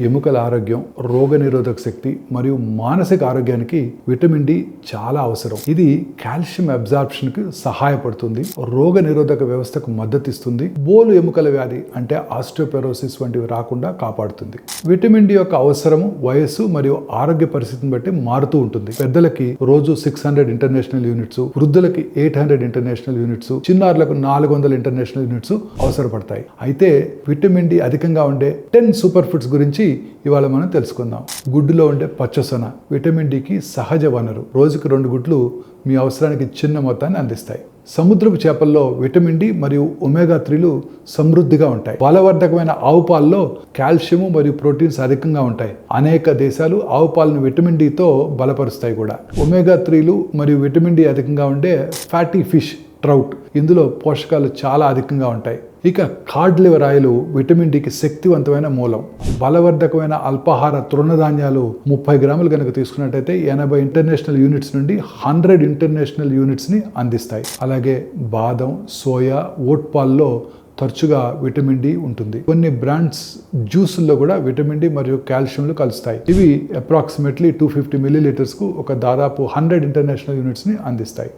ఎముకల ఆరోగ్యం, రోగనిరోధక శక్తి మరియు మానసిక ఆరోగ్యానికి విటమిన్ డి చాలా అవసరం. ఇది కాల్షియం అబ్జార్ప్షన్ కి సహాయపడుతుంది, రోగనిరోధక వ్యవస్థకు మద్దతు ఇస్తుంది, బోలు ఎముకల వ్యాధి అంటే ఆస్టియోపెరోసిస్ వంటివి రాకుండా కాపాడుతుంది. విటమిన్ డి యొక్క అవసరము వయస్సు మరియు ఆరోగ్య పరిస్థితిని బట్టి మారుతూ ఉంటుంది. పెద్దలకి రోజు 600 ఇంటర్నేషనల్ యూనిట్స్, వృద్ధులకి 800 ఇంటర్నేషనల్ యూనిట్స్, చిన్నారులకు 400 ఇంటర్నేషనల్ యూనిట్స్ అవసరపడతాయి. అయితే విటమిన్ డి అధికంగా ఉండే 10 సూపర్ ఫుడ్స్ గురించి ఇవాళ మనం తెలుసుకుందాం. గుడ్డులో ఉండే పచ్చసొన విటమిన్ డికి సహజ వనరు. రోజుకి 2 గుడ్లు మీ అవసరానికి చిన్న మొత్తాన్ని అందిస్తాయి. సముద్రపు చేపల్లో విటమిన్ డి మరియు ఒమేగా 3లు సమృద్ధిగా ఉంటాయి. బలవర్ధకమైన ఆవు పాలలో కాల్షియం మరియు ప్రోటీన్స్ అధికంగా ఉంటాయి. అనేక దేశాలు ఆవు పాలను విటమిన్ డితో బలపరుస్తాయి కూడా. ఒమేగా 3లు మరియు విటమిన్ డి అధికంగా ఉండే ఫ్యాటీ ఫిష్, ట్రౌట్, ఇందులో పోషకాలు చాలా అధికంగా ఉంటాయి. ఇక కాడ్ లివర్ ఆయిల్ విటమిన్ డికి శక్తివంతమైన మూలం. బలవర్ధకమైన అల్పాహార తృణధాన్యాలు 30 గ్రాములు కనుక తీసుకున్నట్టయితే 80 ఇంటర్నేషనల్ యూనిట్స్ నుండి 100 ఇంటర్నేషనల్ యూనిట్స్ని అందిస్తాయి. అలాగే బాదం, సోయా, ఓట్ పాల్లో తరచుగా విటమిన్ డి ఉంటుంది. కొన్ని బ్రాండ్స్ జ్యూసుల్లో కూడా విటమిన్ డి మరియు కాల్షియంలు కలుస్తాయి. ఇవి అప్రాక్సిమేట్లీ 250 ml కు ఒక దాదాపు 100 ఇంటర్నేషనల్ యూనిట్స్ని అందిస్తాయి.